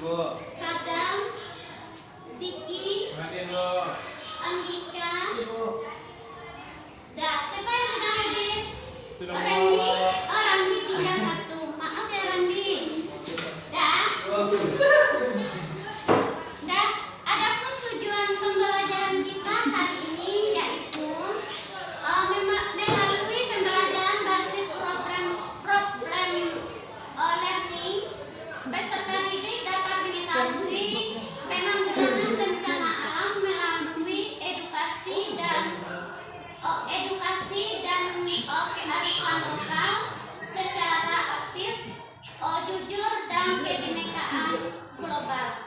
Sadam, Diki, Anggika. Dah, siapa yang sudah hadir? Randi. Oh, Randi tinggal satu. Maaf ya Randi. Dah. Dah. Adapun tujuan pembelajaran kita hari ini yaitu melalui pembelajaran basis problem learning, peserta didik dapat mengetahui penanggulangan bencana alam melalui edukasi dan kearifan lokal secara aktif, jujur dan kebinekaan global.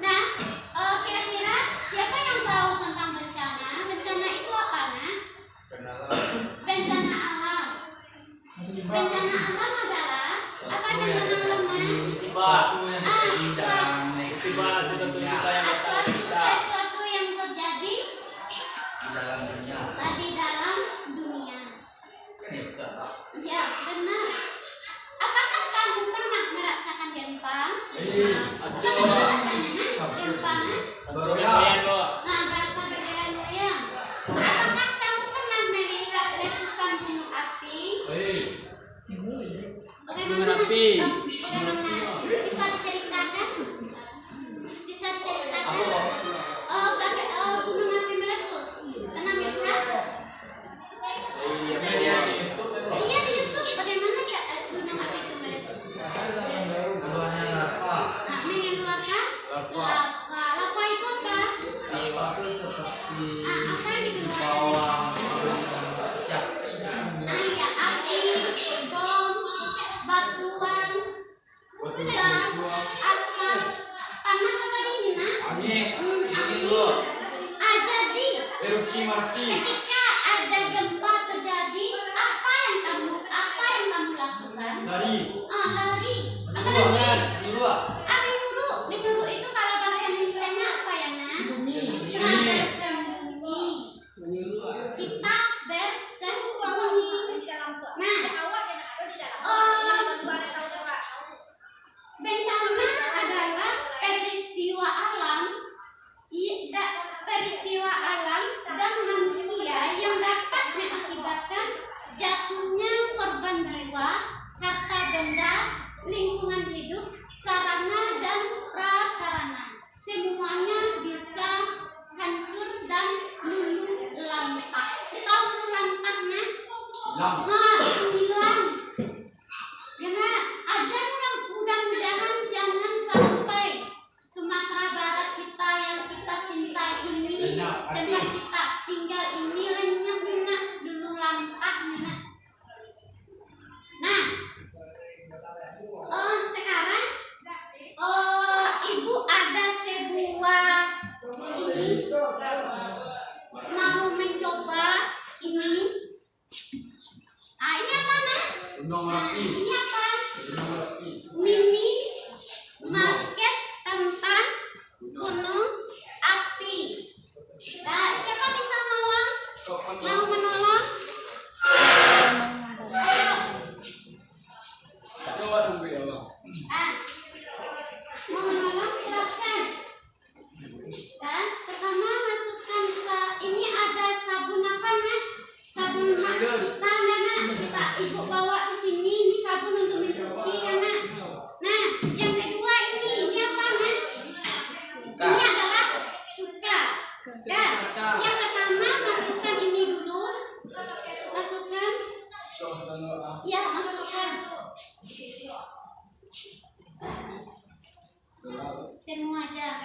Nah, kira-kira siapa yang tahu tentang bencana? Bencana itu apa, Nak? Bencana alam. Bencana alam adalah apa bencana alam, Nak? Sesuatu yang terjadi di dalam dunia. Ya, benar. Apakah kamu pernah merasakan gempa? Bagaimana rasanya, Nak? Gempa, Nak? Nah, berasa bergoyang-goyang. Apakah kamu pernah melihat letusan gunung api? Bagaimana? Bisa diceritakan? Gunung api meletus. Pernah melihat? Iya, di YouTube. Bagaimana gunung api itu meletus? Mengeluarkan lava. Lava itu apa? Apa yang dikeluarkan? Ya, api, bom, batuan, gas, asap, panas apa dingin, Nak? Angin. Jadi ketika ada gempa terjadi, apa yang kamu lakukan? Lari. Apa lagi? Api nuru. Nuru itu kalau bahasa Indonesia apa ya, Nak? Bersembunyi. Kita bersembunyi. Nah, bencana adalah peristiwa alam dan manusia yang dapat mengakibatkan jatuhnya korban jiwa, harta benda, lingkungan hidup, sarana dan prasarana. Semuanya bisa hancur dan luluh lantah. Tahu luluh lantahnya? Hilang. Gimana? Mudah-mudahan jangan sampai Sumatera Barat kita yang kita cintai ini, tempat kita tinggal ini lenyap, Nak, luluh lantah, Nak. Nah, sekarang Ibu ada sebuah ini mau mencoba ini. Ini apa, Nak? Ini apa? Mini market tentang gunung api. Nah, siapa bisa menolong? Mau menolong? Ayo. Mau menolong? Silakan. Dan pertama masukkan ini ada sabun apa, Nak? Sabun kita, Nak. Kita Ibu bawa ke sini. Ini sabun untuk mencuci, ya, Nak. Nah, yang kedua ini apa, Nak? Ini adalah cuka. Dan yang pertama masukkan ini dulu. Masukkan. Ya, masukkan. Semua aja.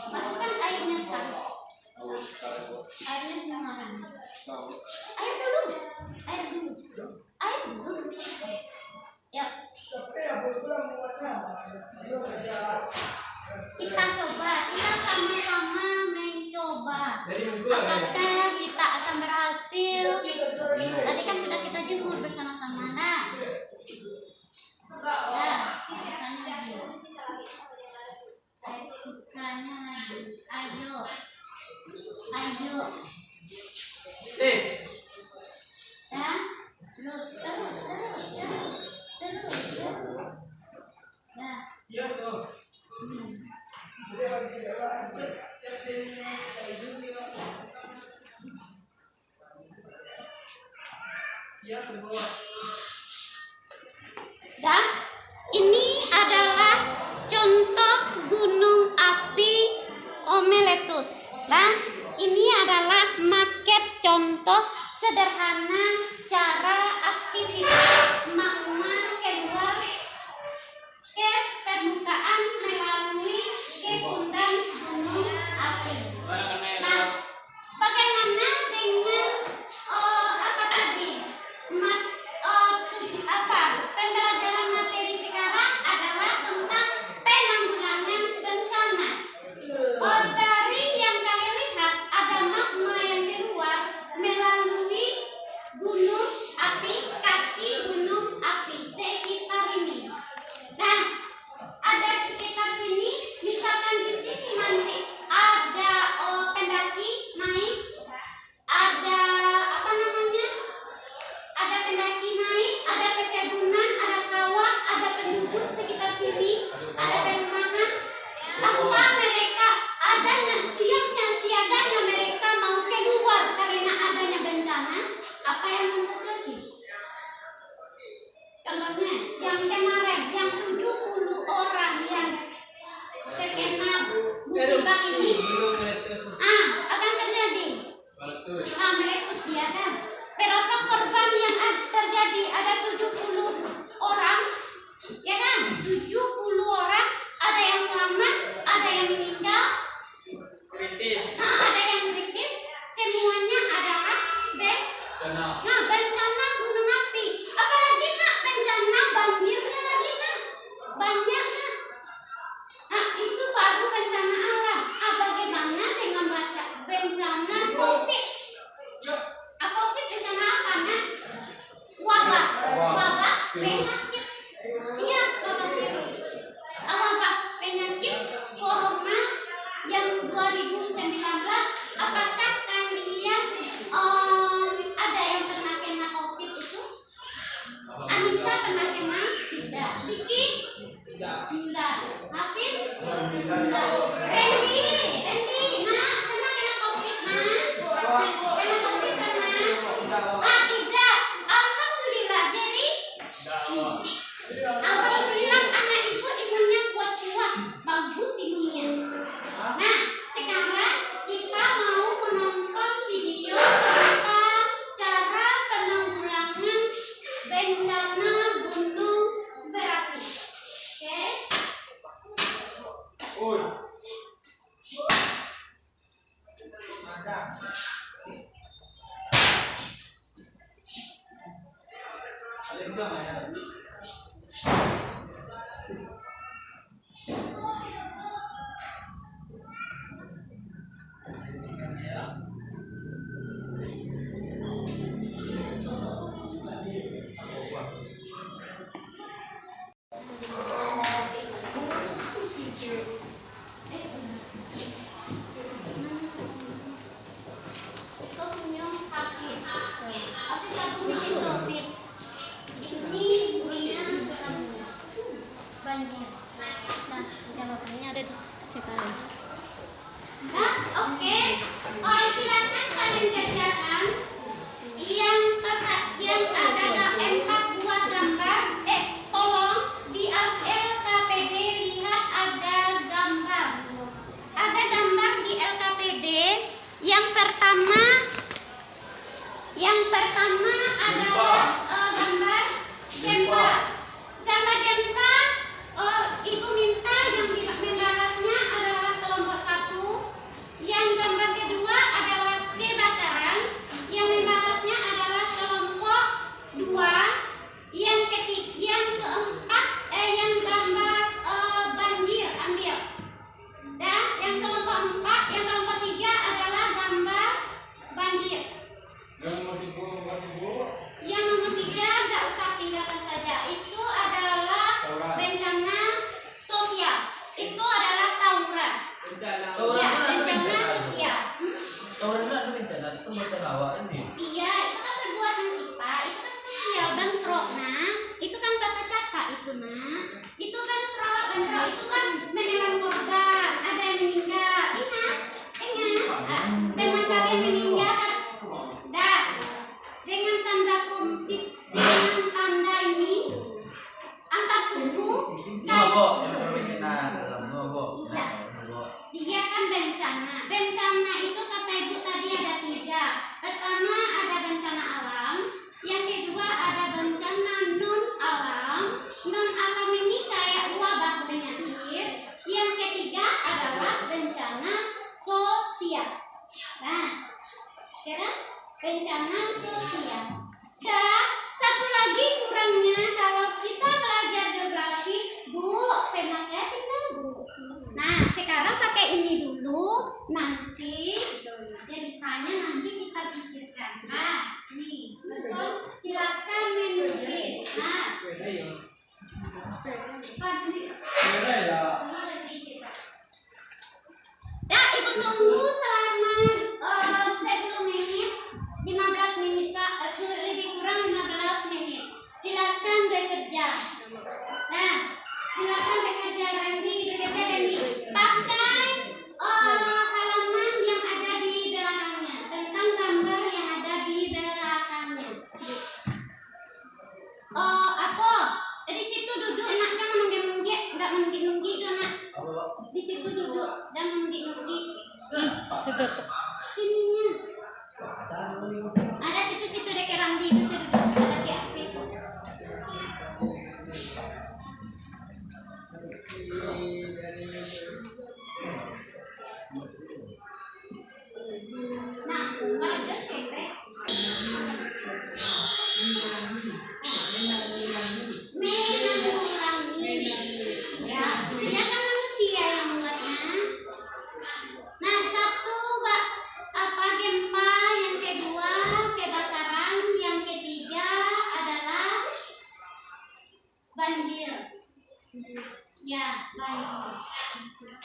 Masukkan airnya sekarang. Kita coba, kita sama-sama mencoba. Apakah kita akan berhasil? Tadi kan sudah kita jemur bersama-sama. Nah, sukanya lagi. Ayo. Dan terus. Nah. Iya tuh. Dan ini adalah contoh gunung api Oumeletus. Dan ini adalah maket contoh sederhana cara aktivitas magma keluar ke permukaan melalui kepundan gunung api. Nah, bagaimana dengan apa tadi? Pembelajaran materi sekarang adalah tentang penanggulangan bencana. Dari yang kalian lihat ada magma yang keluar melalui gunung api, kaki gunung api sekitar ini. Nah, ada sekitar sini, misalkan di sini nanti ada pendaki naik, ada apa namanya? Ada pendaki naik, ada perkebunan, ada sawah, ada penduduk sekitar sini, ada perumahan. Apa mereka adanya siaganya mereka mau keluar karena adanya bencana? Apa yang terjadi? Contohnya yang kemarin yang 70 orang yang terkena musibah ini, akan terjadi. Meletus dia kan. Berapa korban yang terjadi? Ada 70 orang, ya kan? 70 orang, ada yang selamat, ada yang meninggal, ada yang kritis. Semuanya adalah bencana gunung api. Apalagi nak bencana banjirnya lagi nak banyak nak. Nah, itu baru bencana alam. Bagaimana dengan baca bencana COVID? COVID bencana apa nak? Wabah penyakit. Iya, wabah virus. Wabah penyakit corona yang 2019. Apakah kalian ada yang pernah kena COVID itu? Anissa pernah kena? Tidak. Diki? Tidak. Hafiz? Tidak. Randy, nah pernah kena COVID nah? Kena COVID pernah? Tidak. Alhamdulillah. Jadi alhamdulillah anak itu imunnya kuat, bagus imunnya. Nah, sekarang kita mau menonton video tentang cara penanggulangan bencana gunung berapi. Oke? Banjir. Nah, jawabannya ada di sekarang. Nah, oke. Silakan kalian kerjakan. Yang ada 4 buah gambar. Tolong di LKPD lihat ada gambar. Ada gambar di LKPD. Yang pertama adalah gambar gempa. Gambar gempa. Ibu minta yang membahasnya adalah kelompok 1. Yang gambar kedua adalah kebakaran. Yang membahasnya adalah kelompok 2. Yang keempat itu kan menelan korban, ada yang meninggal. Ingat. Teman kalian meninggal kan? Dah. Dengan tanda komplit, dengan tanda ini antar suku. Dia kan bencana. Bencana itu kata ibu tadi ada 3. Pertama ada bencana alam, yang kedua ada bencana non alam. Non alam ini kayak wabah penyakit. Yang ketiga adalah bencana sosial. Nah, kira bencana sosial. Dan satu lagi kurangnya kalau kita belajar geografi, Bu, pena saya tinggal Bu. Nah, sekarang pakai ini dulu, nanti ceritanya nanti kita pikirkan. Nah, nih, betul. Silakan menulis. Nah, ya, ibu tunggu selama 10 menit, 15 menit, lebih kurang 15 menit. Silakan bekerja. Nah, silakan bekerja Randy. Pakai halaman yang ada di belakangnya, tentang gambar yang ada di belakangnya. Apa? Di situ duduk, nak jangan menunggik-nunggik, enggak menunggik-nunggik itu nak. Di situ duduk, jangan menunggik-nunggik. Sininya. Ada situ-situ dek Randy itu duduk, ada lagi aktif. Nah, kalau dia cetek mengulangi, ya, dia kan manusia yang membuatnya. Nah, 1 gempa, yang kedua kebakaran, yang ketiga adalah banjir. Ya, banjir.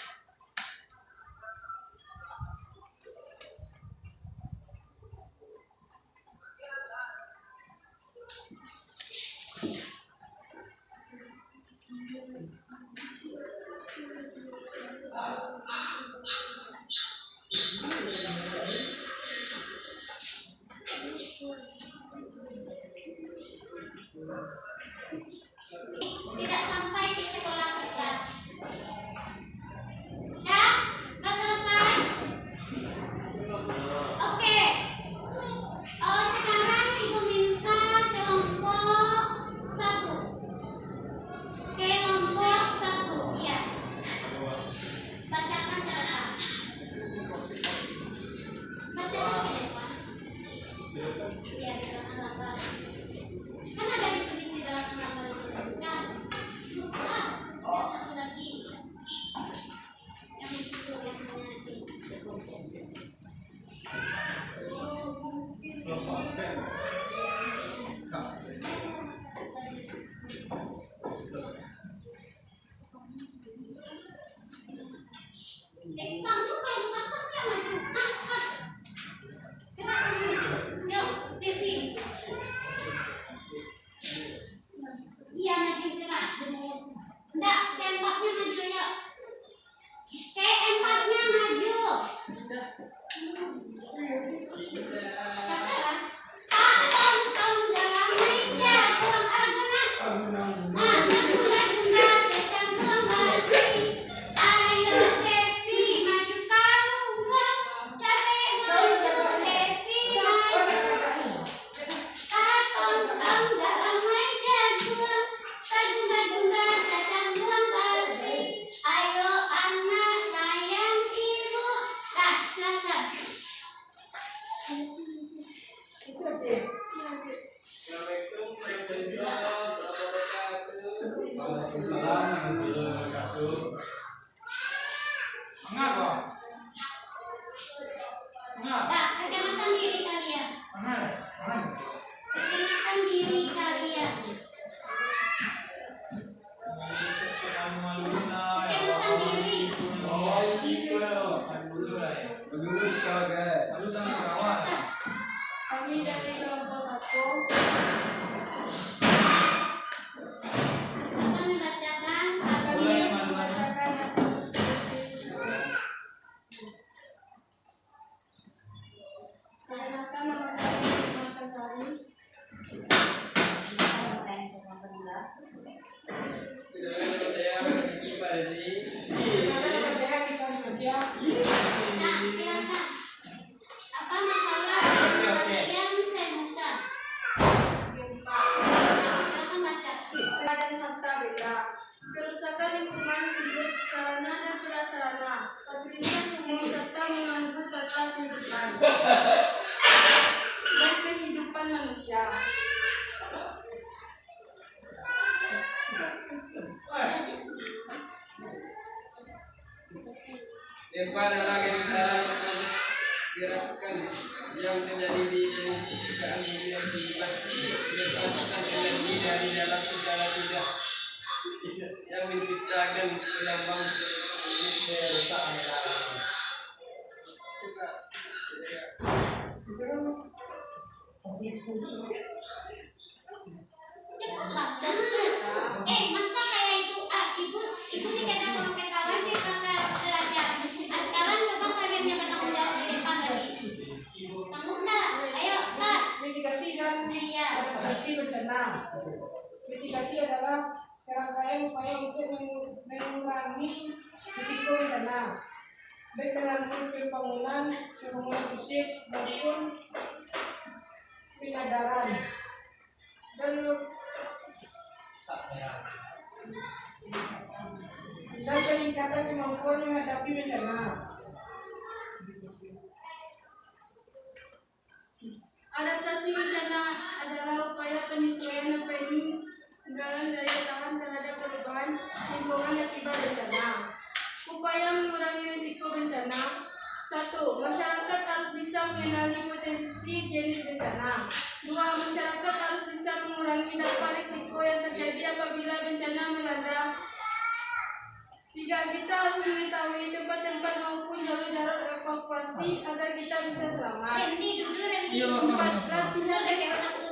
Tidak sampai di sekolah kita. Ya, sudah selesai. Oke. Sekarang ibu minta kelompok 1. Kelompok 1, ya. Bacakan ke depan. Bacakan ke depan. Iya, di belakang gambar. Kan ada ditulis di belakang gambar itu kan. Lihat satu lagi. Yang itu yang itu. Kamu kalau makan ya maju. Yuk, TV. Iya maju gerak. Enggak, tempatnya maju ya. Empatnya maju. Pak tong dalam meja, tuang agunan. Bunda sedang kembali. Ayo Devi maju kamu enggak capek maju Devi maju. Tong dalam meja, tuang bunda sedang kembali. Ayo anak sayang ibu. Dah, silakan. Dah, perkenalkan diri kalian. Perkenalkan diri kalian. Perkenalkan diri. Kami dari kelompok 1. Akan membacakan arti dan kehidupan manusia. Gempa adalah gejala gerakan yang terjadi di permukaan bumi yang melepaskan energi dari dalam segala tidak yang menciptakan gelombang merusak alam. Cepatlah. Masa kayak itu ibu dikena sama kawan dia pakai belajar. Sekarang coba kalian yang bertanggung jawab di depan tadi. Tanggung enggak? Ayo, Pak. Mitigasi dan Iya. adaptasi bencana. Mitigasi adalah serangkaian upaya untuk mengurangi risiko bencana, baik melalui pembangunan fisik maupun penyadaran dan peningkatan kemampuan menghadapi bencana. Adaptasi bencana adalah upaya penyesuaian dan peninggalan daya tahan terhadap perubahan lingkungan akibat bencana. Upaya mengurangi risiko bencana. 1. Masyarakat harus bisa mengenali potensi jenis bencana. 2. Masyarakat harus bisa mengurangi dampak risiko yang terjadi apabila bencana melanda. 3. Kita harus mengetahui tempat-tempat maupun jalur-jalur evakuasi agar kita bisa selamat. Randy, duduk Randy. 4. Latihan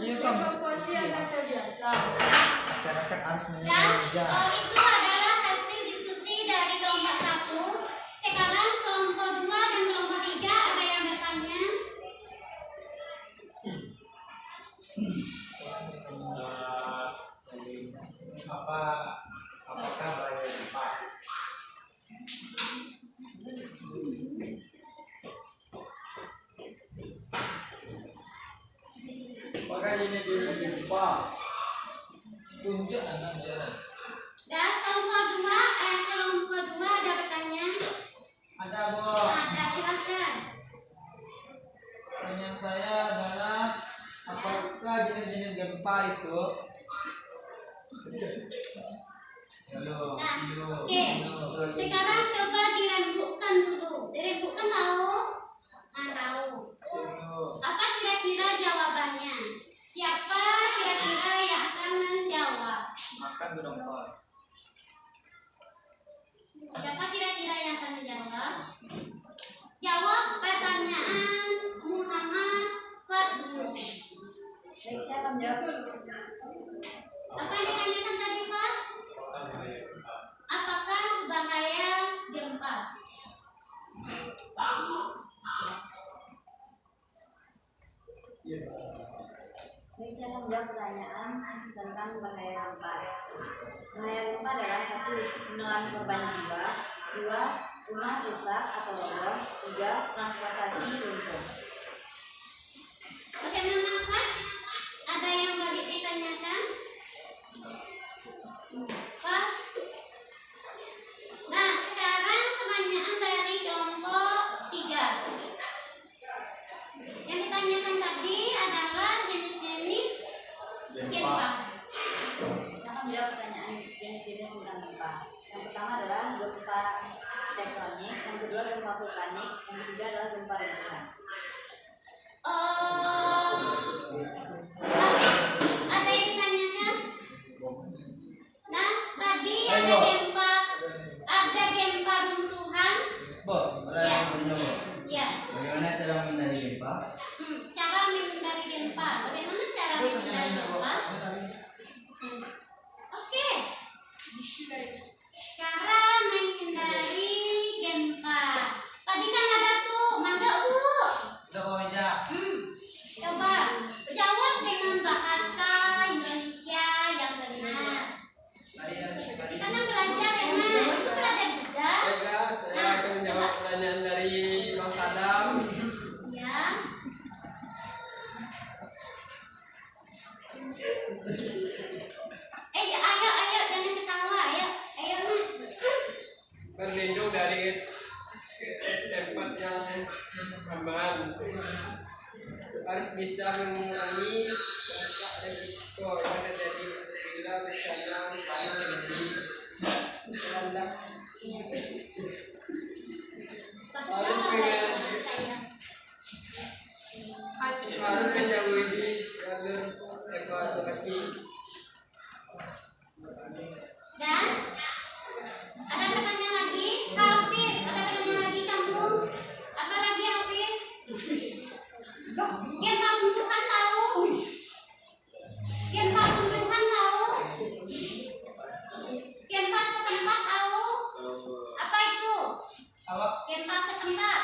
evakuasi agar terbiasa. Masyarakat harus Dan mengajar. itu adalah hasil diskusi dari kelompok 1. Sekarang kelompok 2 dan kelompok 3 ada yang bertanya? Apakah bahaya gempa? Apakah jenis gempa? Tunjuk anak jalan. Dan kelompok 2 ada bertanya? Ada Bu. Ada, silahkan. Pertanyaan saya adalah apakah jenis-jenis gempa itu? Halo. Oke. Sekarang coba dirembukkan dulu. Dirembukkan tahu? Nah, tahu. Apa kira-kira jawabannya? Siapa kira-kira yang akan menjawab? Makan gempa. Siapa kira-kira yang akan menjawab? Jawab pertanyaan Muhammad Fadlu. Baik, saya akan menjawab. Apa yang ditanyakan tadi, Pak? Apakah bahaya gempa? Baik, saya akan menjawab pertanyaan tentang bahaya gempa. Bahaya gempa adalah 1. Menelan korban jiwa, 2. Rumah rusak atau roboh, 3. Transportasi runtuh. Bagaimana, Pak? Ada yang balik ditanyakan? Pak? Nah, sekarang pertanyaan dari kelompok 3. Yang ditanyakan tadi adalah jenis-jenis gempa. Saya akan menjawab pertanyaan jenis-jenis tentang gempa. Yang pertama adalah gempa tektonik, yang kedua gempa vulkanik, yang ketiga adalah gempa runtuhan. Tapi ada yang ditanyakan? Nah, tadi ada gempa runtuhan. Bu, ada yang tanya Bu. Ya. Bagaimana cara menghindari gempa? Cara menghindari gempa. Bagaimana cara menghindari gempa? Oke. Cara menghindari gempa. Tadi kan ada tuh, mandek Bu. Coba aja. Coba jawab dengan bahasa Indonesia yang benar. Kita kan belajar ya, Mas. Itu belajar juga. Baiklah, saya akan menjawab pertanyaan dari Mas Adam. Ya. Ya, ayo jangan ketawa, ayo. aman. Harus bisa mengurangi dampak resiko yang terjadi apabila bencana tanah terjadi. Harus menjauhi jalur evakuasi. Dan ada pertanyaan lagi, Hafiz. Ada pertanyaan lagi kamu? Apa lagi Hafiz? Gempa runtuhan tahu? Gempa runtuhan tahu? Gempa setempat tahu? Apa itu? Apa? Gempa setempat.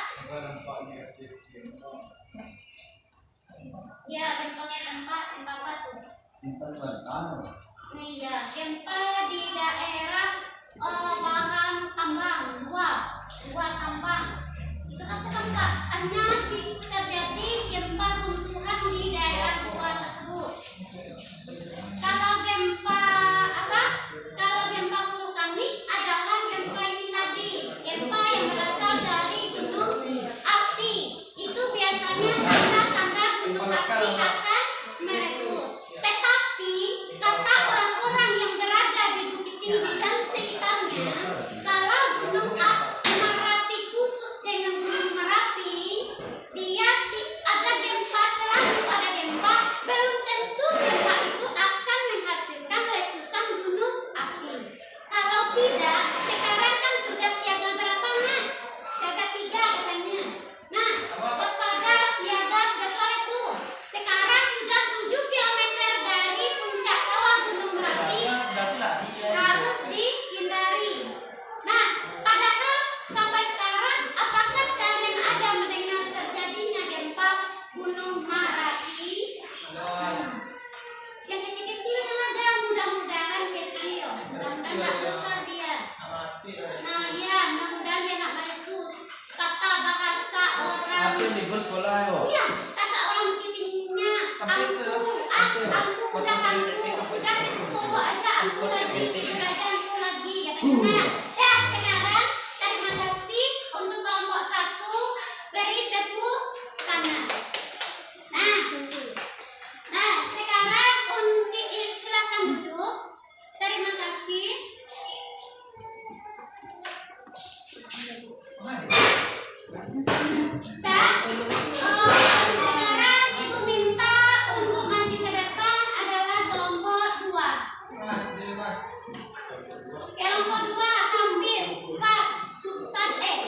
Ya, gempa setempat, gempa apa tuh? Nih ya, gempa di daerah bahan tambang, dua tambang. Itu kan setempat. Hanya terjadi gempa runtuhan di daerah dua tersebut. Kalau gempa apa? Kalau gempa vulkanik adalah gempa ini tadi, gempa yang berasal dari gunung api. Itu biasanya tanda-tanda gunung api akan meletus. Tetapi kata orang-orang yang berada di Bukit Tinggi dan sekitarnya, kalau gunung Merapi khusus dengan gunung Merapi, dia ada gempa, selalu ada gempa. Belum tentu gempa itu akan menghasilkan letusan gunung api. Kalau tidak, sekarang kan sudah siaga berapa Nak? Siaga 3 katanya. Nah, waspada siaga sudah sore tuh. Sekarang sudah 7 km dari puncak kawah gunung Merapi harus dihindari. Nah, padahal sampai sekarang apakah kalian ada mendengar terjadinya gempa gunung Merapi? Yang kecil-kecil yang ada, mudah-mudahan kecil, mudah-mudahan nggak besar dia. Nah ya, mudah-mudahan dia nggak meletus. Kata bahasa orang, iya, kata orang Bukit Tingginya, ampu udah tidur aja, ampu lagi, tidur aja ampu lagi, katanya. Nah, ya sekarang terima kasih untuk kelompok 1, beri tepuk tangan. Nah, sekarang untuk silakan duduk. Terima kasih. Dan sekarang ibu minta untuk maju ke depan adalah kelompok 2. Kelompok 2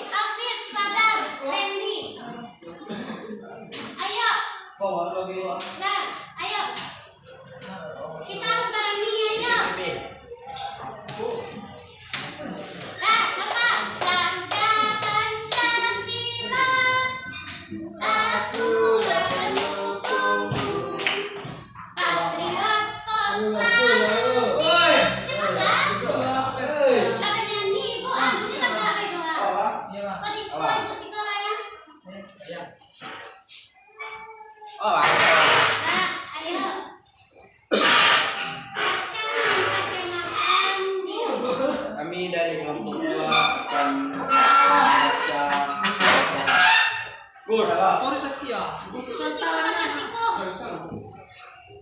Hafiz, Sadar, Randy. Ayo. Nah, ayo. Kita harus berani, ayo. Nah, coba. Pancasila, akulah pendukungmu. Patriot proklamasi. Cepat ya. Lagi nyanyi, Ibu. Ini kan gak ada doa. Kok di sekolah Ibu sekolah ya? Nah, ayo. Perkenalkan diri. Kami dari kelompok 2 akan membaca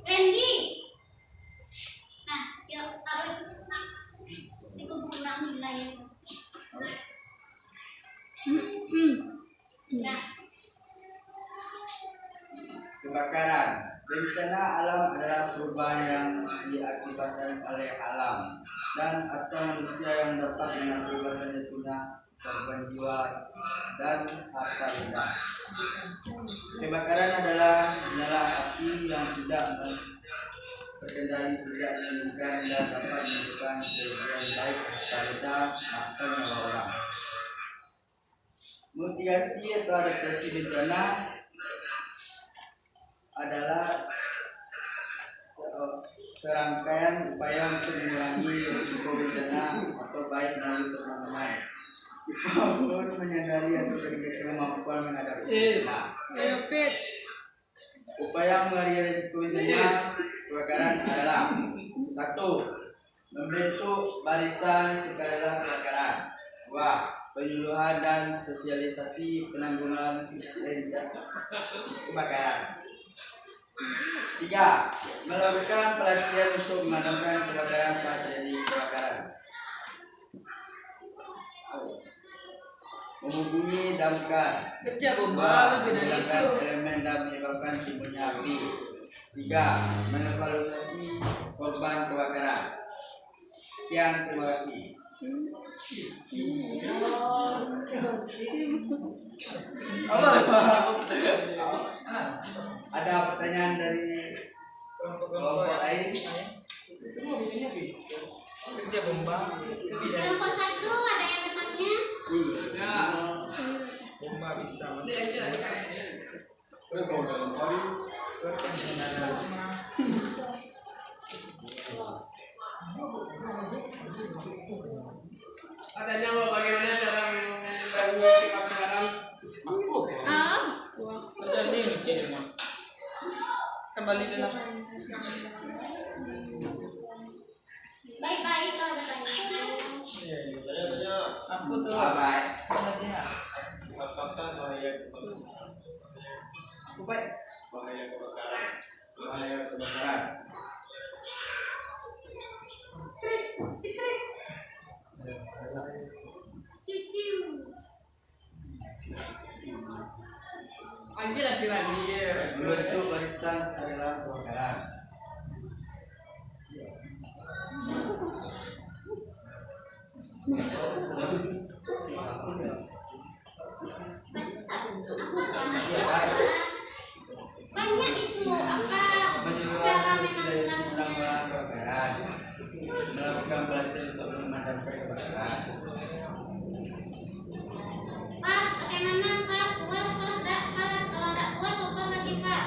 Randy. Nah, yuk taruh di kubu wilayah. Nah, kebakaran. Bencana alam adalah perubahan yang diakibatkan oleh alam dan atau manusia yang dapat mengakibatkan jatuhnya korban jiwa dan harta benda. Kebakaran adalah nyala api yang tidak terkendali, tidak diinginkan dan dapat menimbulkan kerugian baik harta benda atau nyawa orang. Mitigasi atau adaptasi bencana adalah serangkaian upaya untuk mengurangi risiko bencana atau baik melalui penanaman, maupun menyadari atau berkecil kemampuan menghadapi bencana. Upaya mengurangi risiko bencana kebakaran adalah 1. Membentuk barisan sukarela kebakaran. 2. penyuluhan dan sosialisasi penanggulangan bencana kebakaran. 3. Melakukan pelatihan untuk memadamkan kebakaran saat terjadi kebakaran. Menghubungi damkar. Kerja bomba lebih dari Menghilangkan itu. elemen dan menyebabkan timbulnya api. 3. Mengevaluasi korban kebakaran. Sekian, terima kasih. Apa? Ada pertanyaan dari kelompok lain? Kerja bomba lebih dari Kelompok 1 ada yang bertanya? bomba bisa masuk. Adanya bagaimana cara mengurangi kebakaran? Ada ini lucu mah. Kembali dalam. Baik-baik kalau bertanya. Aku tuh. Bye. Sebenarnya. Apakah bahaya kebakaran? Bahaya kebakaran. Anjir hasil lagi. Membentuk barisan dalam kebakaran. Banyak itu apa Menyuruh cara sosialisasi menanggulanginya. penanggulangan kebakaran. Melakukan pelatihan untuk memadamkan kebakaran. Pak, bagaimana Pak? Puas enggak Pak? Kalau enggak puas apa lagi Pak?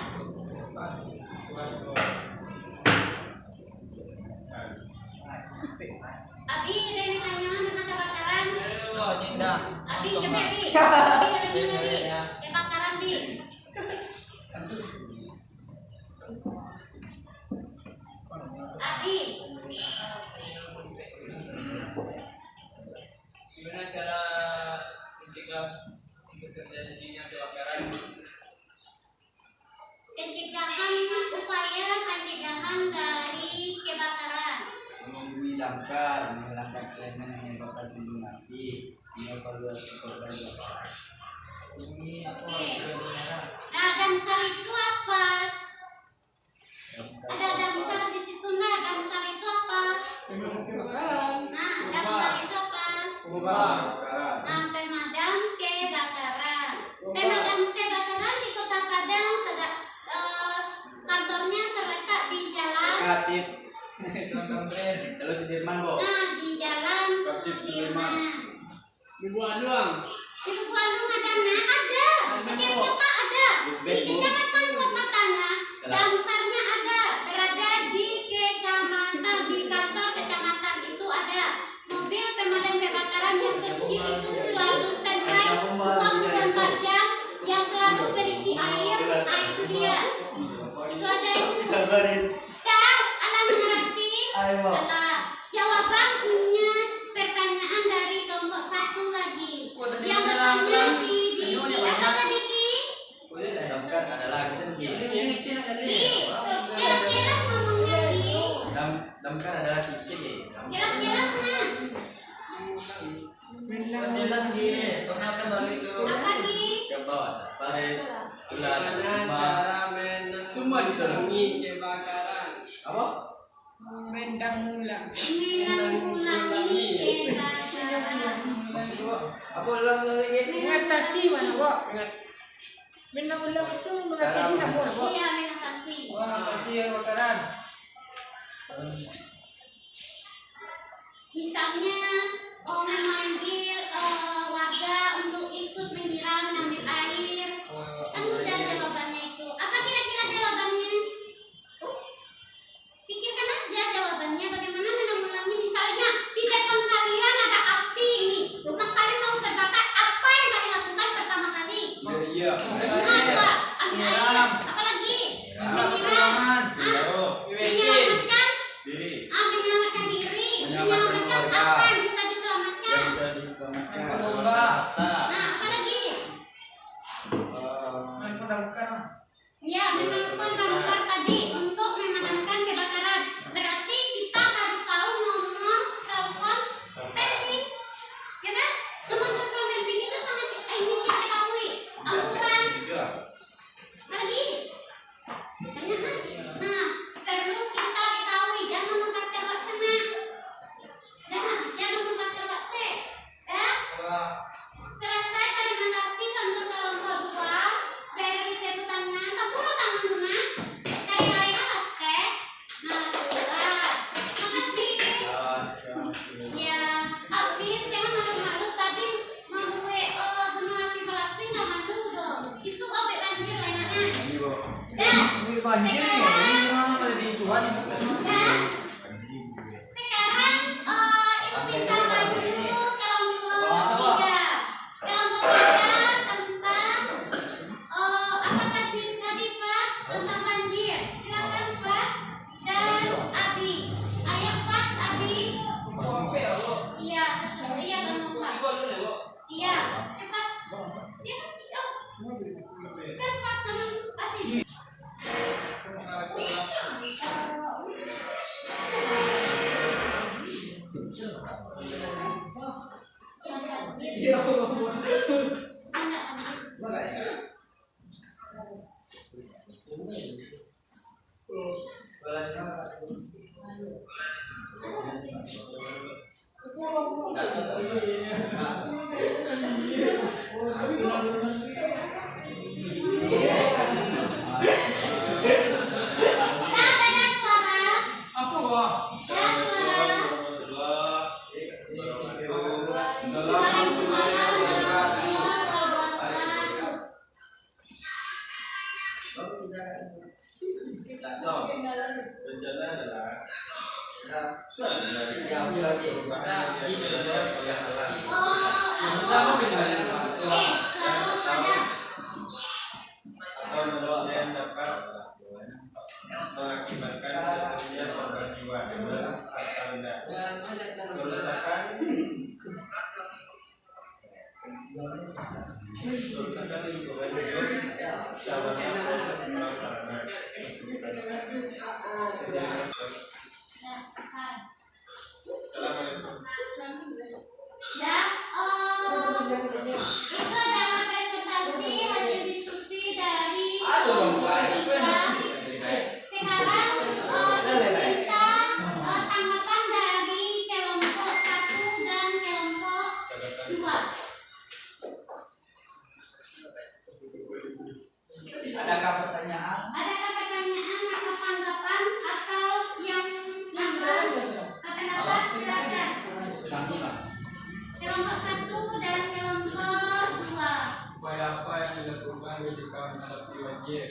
Abi, ada yang ditanya tentang kebakaran? Oh, Ninda. Abi, coba Abi. Abi, ada yang Abi. Ya. Kebakaran Bi. Abi, Gimana cara mencegah terjadinya kebakaran? pencegahan upaya pencegahan dari kebakaran. Menghubungi damkar, menghilangkan elemen yang menyebabkan timbul api, mengevaluasi korban kebakaran. Ini apa? Sebenarnya. Nah, damkar itu apa? Ada damkar di situ nah, damkar itu apa? Nah, damkar itu apa? Kebakaran. Nah, pemadam kebakaran. Pemadam kebakaran di Kota Padang kantornya terletak di jalan. Kreatif. Nonton tren. Terus Sudirman, Bu. Nah, di jalan Kreatif Sudirman. Dibuat doang. Di Bandung ada nah ada. Setiap kota ada. Di kecamatan Kota Tanah, damkarnya ada. Berada di kecamatan, di kantor kecamatan itu ada. Mobil pemadam kebakaran yang kecil itu selalu standby 24 jam yang selalu berisi air. Nah, itu dia. Itu ada itu. Kabarin. Kak, alam mengerti? Ayo. Alah, jawabannya pertanyaan dari kelompok 1 lagi. Yang bertanya si Diki. Apa kata Diki? Boleh saya damkar adalah Di. Ini Cina kali. Di. Jelas-jelas ngomongnya Di. Damkar adalah titik. Jelas-jelas nah. Jelas di. Pernah kembali ke. Apa Di? Coba balik. Sudah Gimana lima. cara Semua ditolongi. menanggulangi kebakaran? Apa? Menanggulangi kebakaran. Apa ulang lagi? Mengatasi mana, Pak? Menanggulang itu mengatasi sama, Pak. Iya, mengatasi. Wah, kasih ya kebakaran. Misalnya memanggil warga untuk ikut menyiram, mengambil air. Kan udah jawabannya itu. Apa kira-kira jawabannya? Pikirkan aja jawabannya. Bagaimana menanggulangi? Misalnya di depan kalian ada api ini, rumah kalian mau terbakar. Apa yang kalian lakukan pertama kali? Iya. Apa? Ambil air. Apa lagi? Menyiram. Menyelamatkan. Diri. Menyelamatkan diri. Menyelamatkan Menyelamatkan keluarga. apa yang bisa Makanya. Apa wah? Rencana adalah atau manusia yang dapat mengakibatkan jatuhnya korban jiwa atau tidak kerusakan lingkungan hidup sarana prasarana Assalamualaikum. Itu adalah presentasi hasil diskusi dari kelompok 3. Sekarang diminta tanggapan dari kelompok 1 dan kelompok 2. Adakah pertanyaan? Adakah pertanyaan atau tanggapan atau yang nambah? Apa silakan. Kelompok 1 dan kelompok 2. Upaya apa yang dilakukan ketika menghadapi banjir?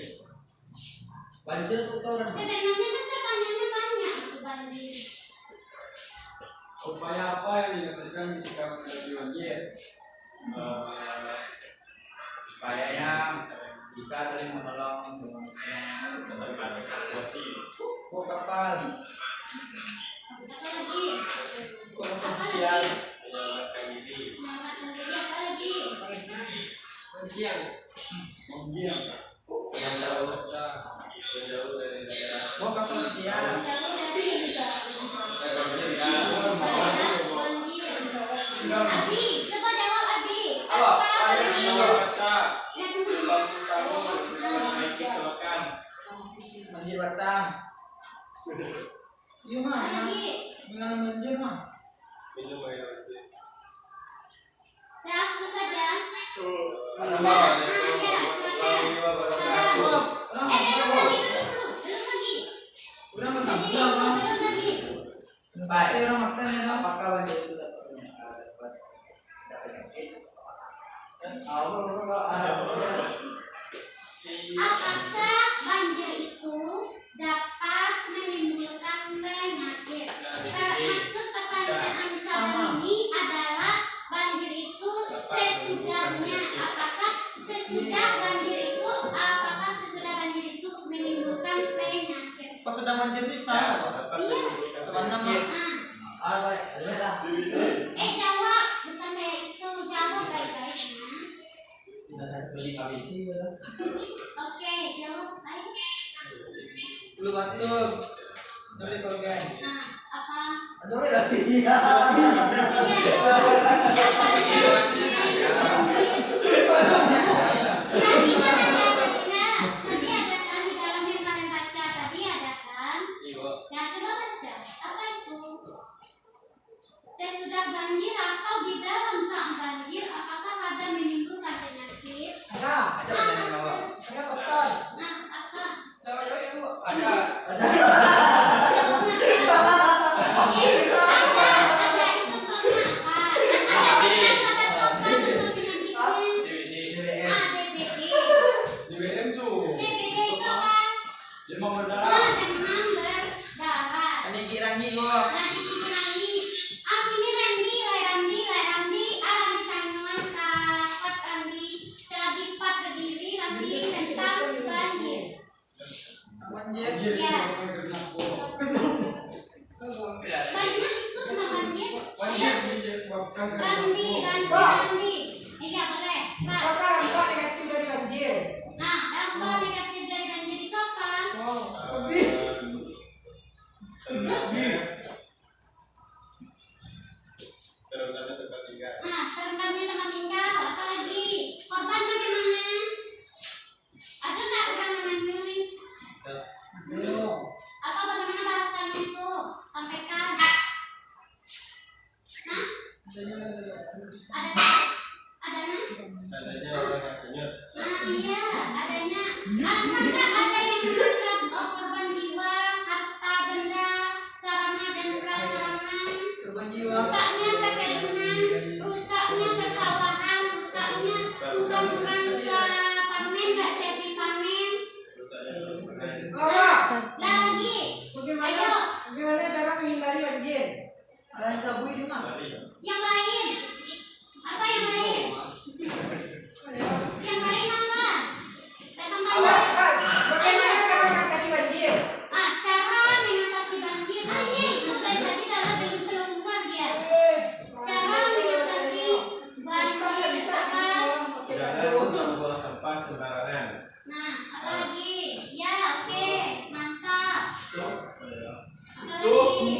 Banjir kotoran. Sebenarnya itu pertanyaannya banyak itu banjir. Upaya apa yang dilakukan ketika menghadapi banjir? Upayanya kita saling menolong. Oh kapal. Apa lagi? Kelompok Apa sosial. lagi? Menyelamatkan diri. Menyelamatkan diri apa lagi? Banjir. Yang jauh dari daerah. Oh kapal sosial. Jauh dari Banjir ya. banjir. Abi, coba jawab Abi. Apa? Yang dulu. Banjir Batam. Iya mah. Apa lagi? Mengalami banjir mah. Minum air banjir. Dah, itu saja. Oh, Belum lagi. udah makan. Belum lagi. Saya orang makan ya dong. Apakah banjir itu dapat penyakit? Apakah banjir itu dapat menimbulkan penyakit? Maksud pertanyaan saya ini adalah banjir itu sesudahnya. Apakah sesudah banjir itu menimbulkan penyakit? Pas sudah banjir bisa. Iya. Karena mah. Jawab, bukan kayak itu. Jawab baik-baik. Oke, jawab baik. Lu batuk. Dari kolgen. Nah, apa? Tadi ada kan di dalam yang kalian baca tadi ada kan? Ya coba baca. Apa itu? Sesudah banjir atau di dalam saat banjir, apakah ada menimbulkan penyakit? Nah, apa? Banjir. Banyak itu kena banjir. Ayo, Disebabkan Randi. Iya boleh. Pak. Dampak negatif dari banjir. Nah, dampak negatif dari banjir itu apa? Terutama tempat tinggal. Nah, terendamnya tempat Ada nah? Adanya orang yang kenyut. Nah iya, adanya. Apakah ada yang menganggap korban jiwa, harta benda, sarana dan prasarana, Korban jiwa. rusaknya perkebunan, rusaknya persawahan, rusaknya kurang-kurang ke panen nggak jadi panen. Terus ada yang bermain. Lagi, ayo Bagaimana cara menghindari banjir? Ada yang sabu itu mah. Tadi. yang lain. Apa yang lain? Yang lain apa? Saya tambah Bagaimana cara mengatasi banjir? cara mengatasi banjir. Ini itu dari tadi dalam belum keluar dia. Cara mengatasi banjir apa? Jangan membuang sampah sembarangan. Nah, apa lagi? Ya, oke, mantap. Apa Tuh. lagi?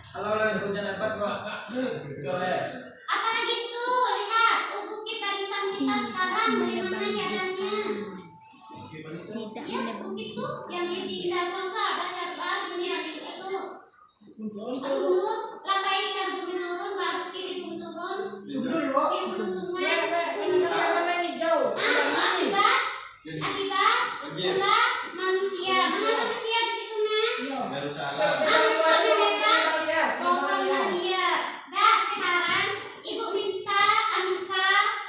Kalau lagi hujan lebat kok. Boleh. Apa lagi tuh? Lihat, bukit barisan kita sekarang bagaimana keadaannya? Ya, bukit tuh yang di dalam ada apa ini lagi itu. Dulu lantai kan menurun baru kiri turun. Di hulu sungai. Akibat pula manusia. Mana manusia di situ nah? Yerusalem. Manusia mereka pokoknya dia. Nah sekarang ibu minta Anissa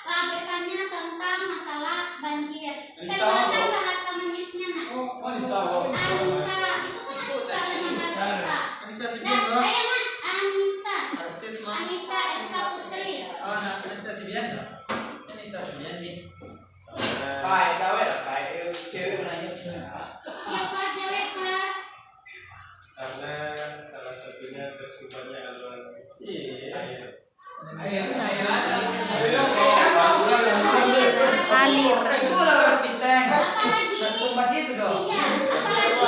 bertanya tentang masalah banjir. Saya kan bahasa manisnya nak. Anissa. Anissa itu kan Anissa dengan bahasa. Anissa si Nah, Bian. ayo nak Anissa. Artis mah. Anissa Eka Putri. Oh, nah, Anissa si Bian. Anissa si Bian nih. Kayak gawe lah, kayak cewek menanya. Ya Pak cewek Pak. Karena salah satunya tersumbatnya aluan air. Alir. Itu lah harus diteng. Apa lagi? Dan sumbat itu dong. Iya. Apa lagi?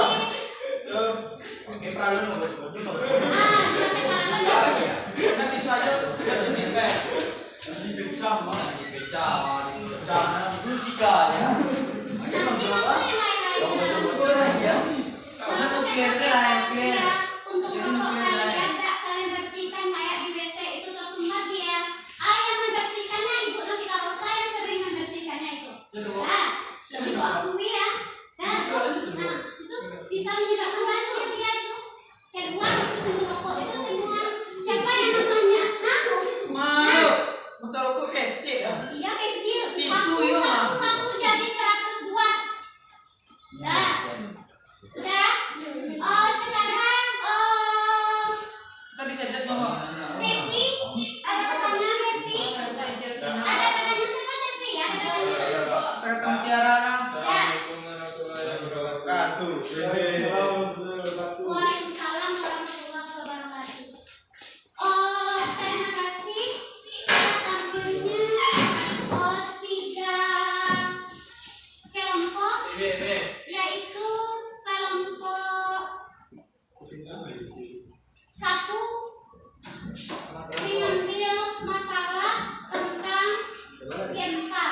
Oke, perahu nih bos. Jangan lagi. Nah, bisa aja sudah ditembak. Dipecah mana? Dipecah. Jika ya. Nanti masuk yang lain-lain. Ya. Karena tuh clear lah yang clear. Untuk rokok kalian tidak kalian bersihkan kayak di WC itu tersumbat dia. Ayah membersihkannya, ibu nanti kalau saya sering membersihkannya itu. Nah, ibu akui ya. Nah, itu bisa menyebabkan banjir dia itu. Kedua, untuk rokok itu semua. Siapa yang namanya? Nah, Mau. Motor aku ketik. iya kecil. Tisu, iya, Ma. Satu jadi 102. Nah, sudah. Oh, sekarang Bisa disejet mama. Revi, ada pertanyaan Revi? Ada pertanyaan cepat Revi? Ada pertanyaan? Rekam tiara lah. Assalamualaikum warahmatullahi wabarakatuh. Waalaikumsalam warahmatullahi wabarakatuh. Oh, terima kasih. Tampilnya 3 kelompok, yaitu kelompok 1 mengambil masalah tentang gempa.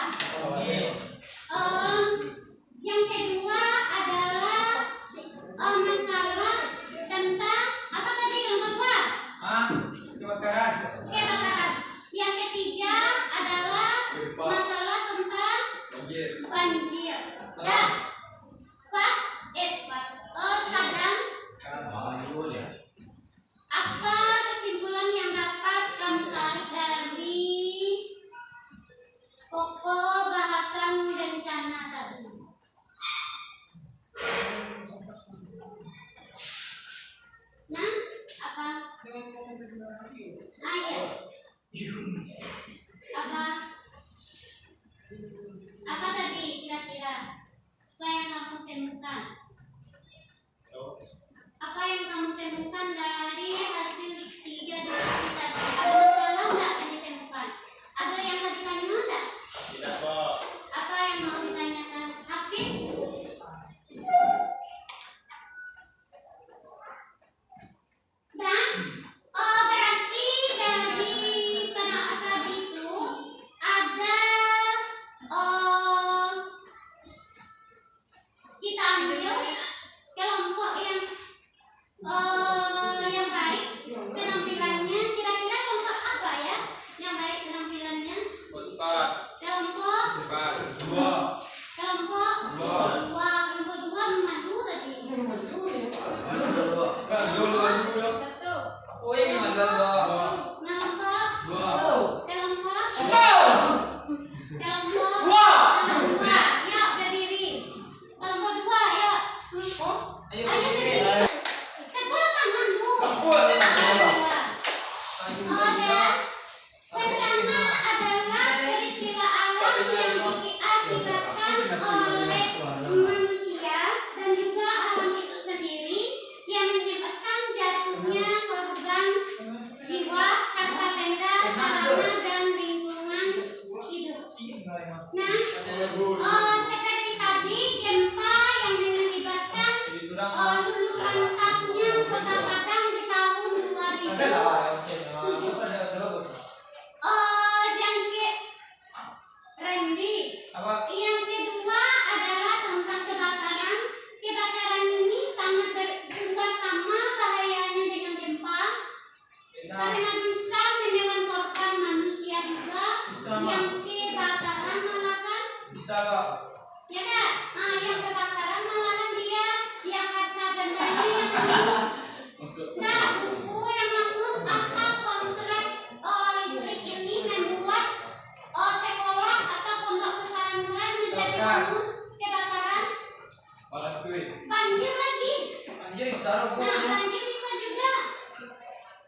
Yang kedua adalah masalah tentang apa tadi yang kedua? Kebakaran. Kebakaran. Yang ketiga adalah masalah tentang banjir. Nah, Pak, Sadam, apa kesimpulan yang dapat kamu tarik dari pokok bahasan bencana tadi? Nah, apa? Nah, ya. Apa tadi kira-kira? Apa yang kamu temukan? Apa yang kamu temukan dari hasil 3 diskusi tadi? Ada masalah nggak yang ditemukan? Ada yang mau ditanya nggak? Tidak kok. Apa yang mau ditanyakan? Hafid? Dan berarti dari pada tadi dan bencana adalah peristiwa alam yang diakibatkan oleh manusia dan juga alam itu sendiri yang menyebabkan jatuhnya korban jiwa, harta benda, sarana dan lingkungan hidup. Nah, seperti tadi gempa yang mengakibatkan luluh lantaknya Kota Padang di tahun 2007. Jangkit Randy. Yang kedua adalah tentang kebakaran. Kebakaran ini juga sama bahayanya dengan gempa karena bisa menelan korban manusia juga. Yang kebakaran malahan ya kan? Yang kebakaran malahan dia yang harta bendanya yang hidup. Nah, buku yang bagus atau konslet listrik ini membuat sekolah atau pondok pesantren menjadi hangus kebakaran. Banjir lagi. Nah, banjir bisa juga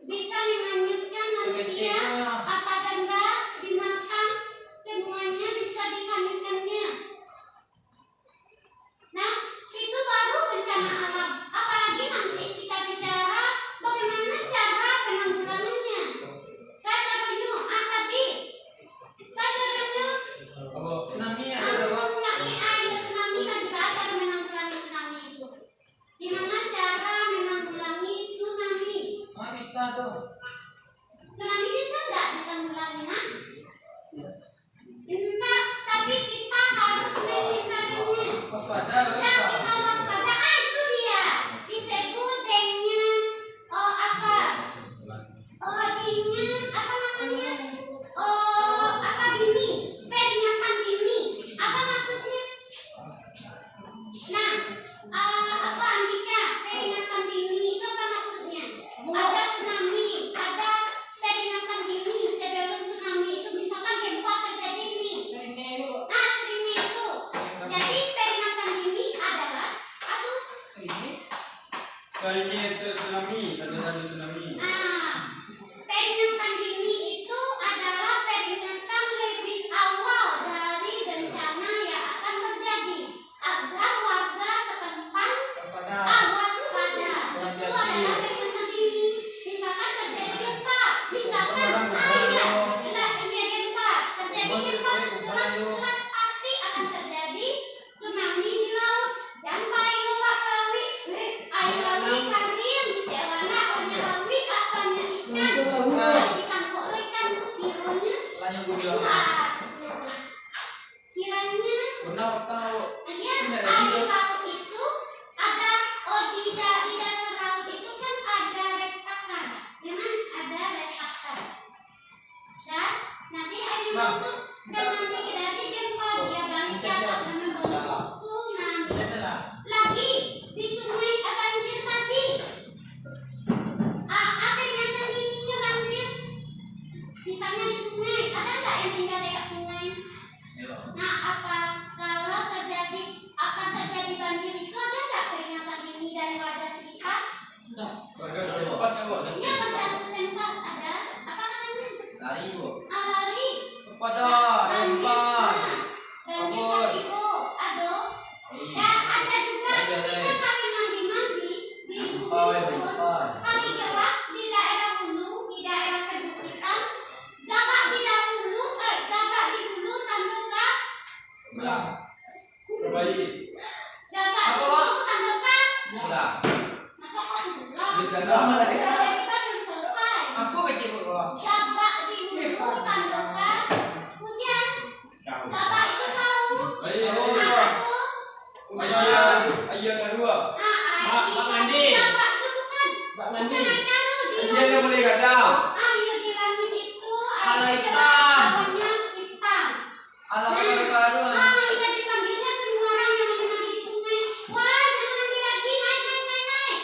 bisa menghanyutkan manusia, apa benda, binatang, semuanya bisa dihanyutkannya. Nah, itu baru bencana alam. Apalagi nanti kita bicara bagaimana cara penanggulangannya. Tadi tsunami kan juga ada menanggulangi tsunami itu. Gimana cara menanggulangi tsunami? Tsunami bisa nggak ditanggulangi, nak? Enggak, tapi kita harus menyelesaikannya. Dan kita waspada, itu dia disebut dengan dini, peringatan dini. Apa maksudnya? Nah, Andika, peringatan dini itu apa maksudnya? Ada tsunami, ada peringatan dini sebelum tsunami itu, misalkan gempa terjadi nih. Nah, ini itu. Jadi peringatan dini adalah peringatan dini itu adalah peringatan lebih awal dari bencana yang akan terjadi agar warga setempat waspada. Itu adalah peringatan dini. Misalkan terjadi gempa, misalkan gempa, terjadi gempa susulan pasti akan terjadi tsunami di laut. Jangan pakai lupa perawi, air lawi karim, sewana banyak lawi, apanya ikan, ditangkap ikan kironya kuat. Kiranya air laut itu ada di dasar laut itu kan ada retakan, memang ada retakan. Dan nanti air masuk dan nanti terjadi gempa, dia balik ke atas dan membentuk tsunami. Lagi di sungai banjir tadi. Apa yang ininya banjir? Misalnya di sungai, ada nggak yang tinggal dekat sungai? Nah, kalau akan terjadi banjir itu ada nggak peringatan dini dari warga sekitar? Iya, tergantung tempat ada. Apa namanya? Lari. Banjir tadi, aduh. Ya, ada juga kita kali mandi-mandi di kali gerak di daerah hulu, di daerah perbukitan. Gabak di hulu, tanduka. Gabak di hulu, tanduka. Masa kok enggak? Dari kita belum selesai. Gabak di hulu, tanduka. Hujan. Gabak itu tahu. Pak Mandi. Gabak itu bukan air taruh di langit. Air di langit itu air awannya hitam. Iya dipanggilnya semua orang yang mandi di sungai. Wah, jangan mandi lagi, naik.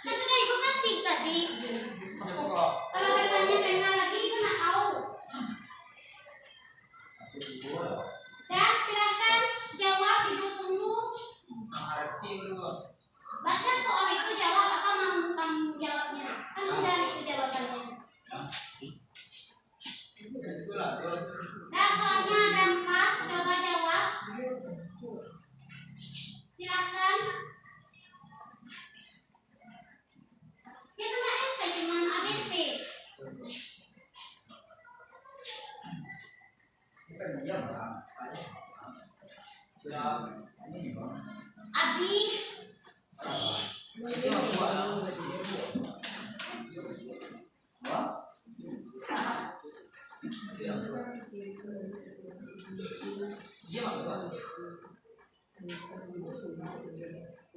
Kan udah ibu kasih tadi. Aku kok. Kalau katanya pena lagi ibu nak tahu. Dan silakan jawab, ibu tunggu. Ngerti dulu. Baca soal itu jawab apa mau tanggung jawabnya. Kan udah itu jawabannya. Dan soalnya ada 4, coba jawab. Silakan. Itu nggak SK, cuma ABC. Adi.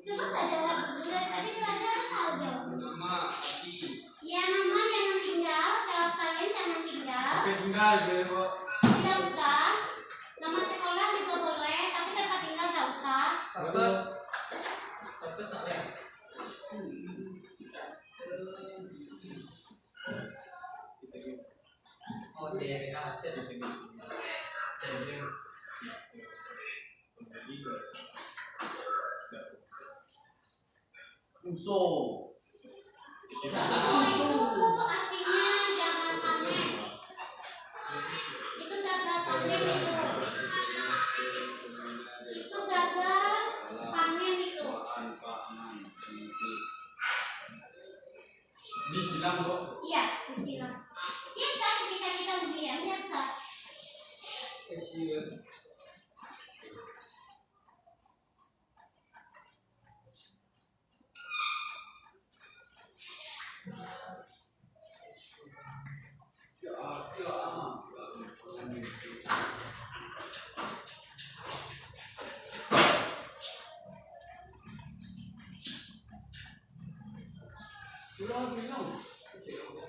Coba tak jawab dulu dari tadi pelajaran tahu jawab. Ya nama jangan tinggal, kalau kalian jangan tinggal. tinggal jadi kok. Tidak usah. Nama sekolah juga boleh, tapi tempat tinggal tidak usah. Satu nak ya. Oh dia kita cek. Musuh. Itu artinya jangan pamer. Itu gagal pamer itu. Itu gagal pamer itu. Ini silang kok. Iya, disilang. Biasa ketika kita ujian biasa.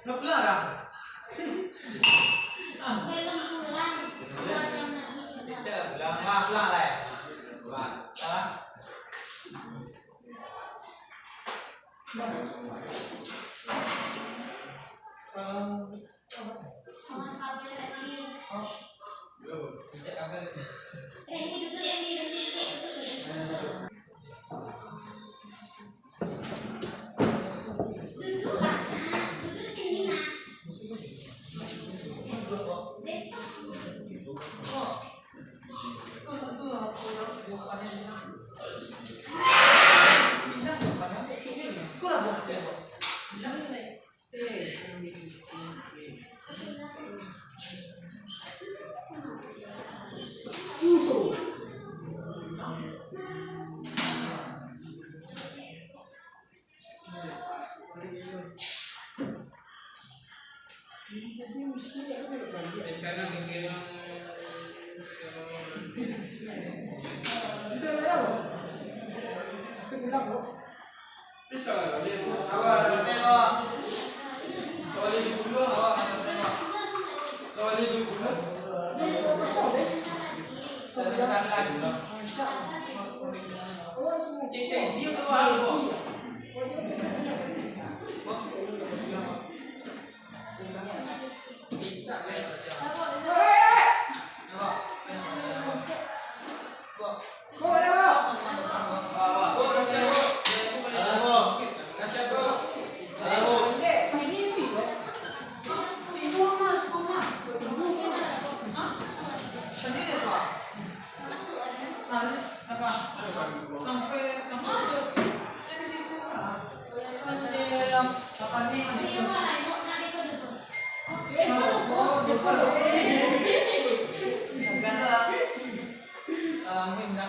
Nggak pulang. Belum pulang. 2 jam lagi kita. Pulang lah ya. Pulang. Salah. Awas kabel Reni. Cek kabel. Reni duduk, Reni duduk. Duduk lah, nak. Duduk sini nak. Rencana kekiran Bisa lah dia. Awak selesai kok. Soalnya dulu awak selesai. Soalnya dulu. Sedangkan lagi. Cek sih tu apa?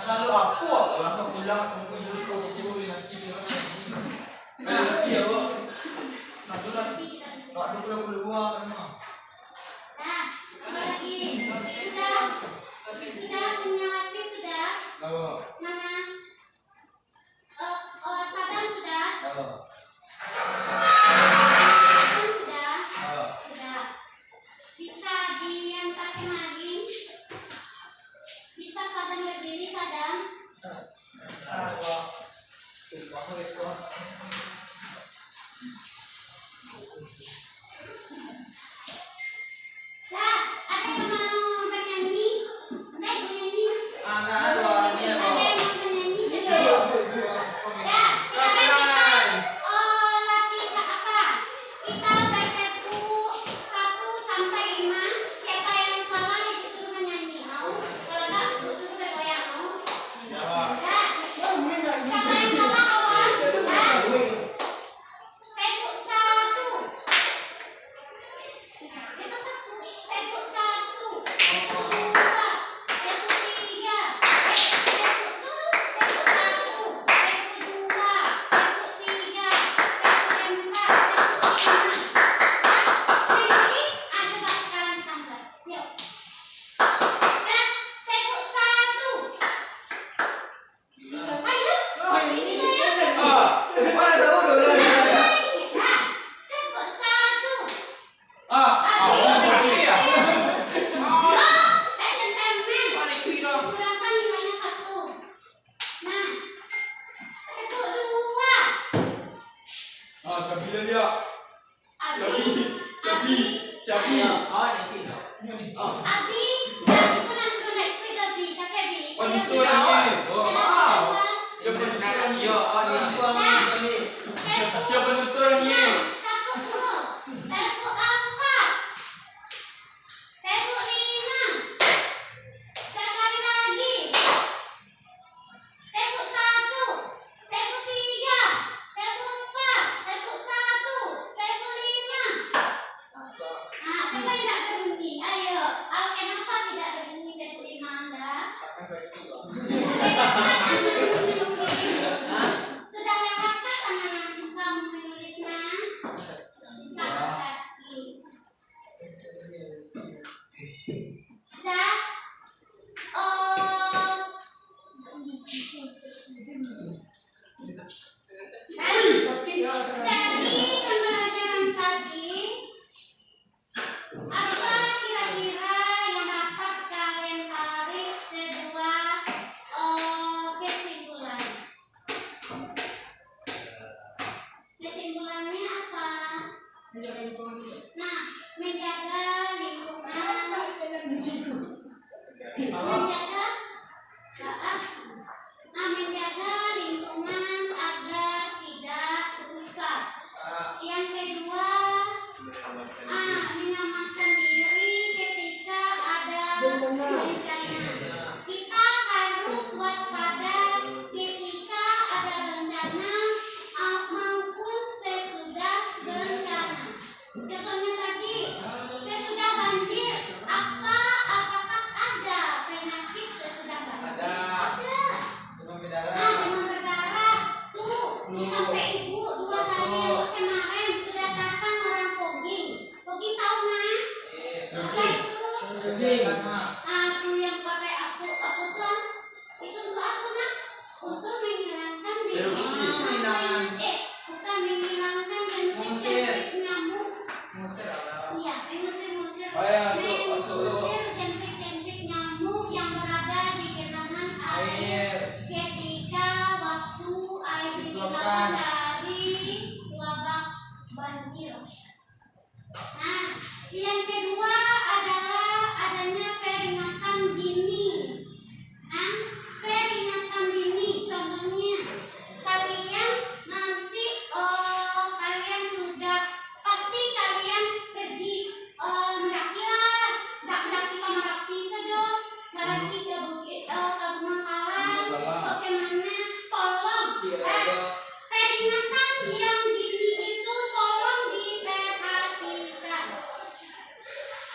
Lalu aku langsung pulang tunggu dulu sekolah ibu nasi dia. Nasi ya, Bu. Nah, pulang. Waktu pulang keluar rumah. Nah, apa lagi? Sudah punya HP sudah? Mana? Sadam sudah? Sadam sudah? Sudah. Bisa diantarkan lagi? Bisa sadam berdiri sadam? Nah, Pak. Tuh, Pak, Ah, Sabila dia. Abi, Sabi. Oh, nanti. Ah. Abi, jadi ko na sunod ko Abi, kakek Abi. Panito lagi. Oh. Siapa Nak nuturan ni? yo, oh ni. Siapa nuturan ni? Takut mo. Takut apa? Takut 5. Sekali lagi. Takut 1. Takut 3. Takut 4. Takut 1. Takut 5. Ah, coba tidak berbunyi. Ayo. Kenapa tidak berbunyi takut 5 Anda? Sudah lewatkah tangan kamu menulisnya? Sangat sakit. Sudah? Oh. Dari pembelajaran tadi, apa kira-kira yang dapat kalian tarik sebuah kesimpulan? Kesimpulannya apa? Nah, menjaga lingkungan, menjaga lingkungan agar tidak rusak. Yang kedua, menyelamatkan diri ketika ada bencana. Kita harus waspada ketika ada bencana maupun sesudah bencana. Contohnya tadi, sesudah banjir, apakah ada penyakit sesudah banjir? Ada. Demam berdarah. Tuh, sampai ibu 2 hari yang kemarin sudah datang orang fogging. Fogging tahu nah? Apa itu? Aduh, yang pakai apa tuh? Itu untuk apa nak? Untuk menghilangkan bukan menghilangkan jentik nyamuk. Iya, mengusir jentik nyamuk yang berada di genangan air ketika waktu air dihilangkan dari wabah banjir. Nah, yang kedua adalah adanya peringatan dini. Peringatan dini, contohnya kalian nanti kalian sudah pasti kalian pergi mendaki ke Merapi saja, Merapi ke Bukit ke Gunung Kalang, ke mana? Tolong peringatan yang dini itu tolong diperhatikan.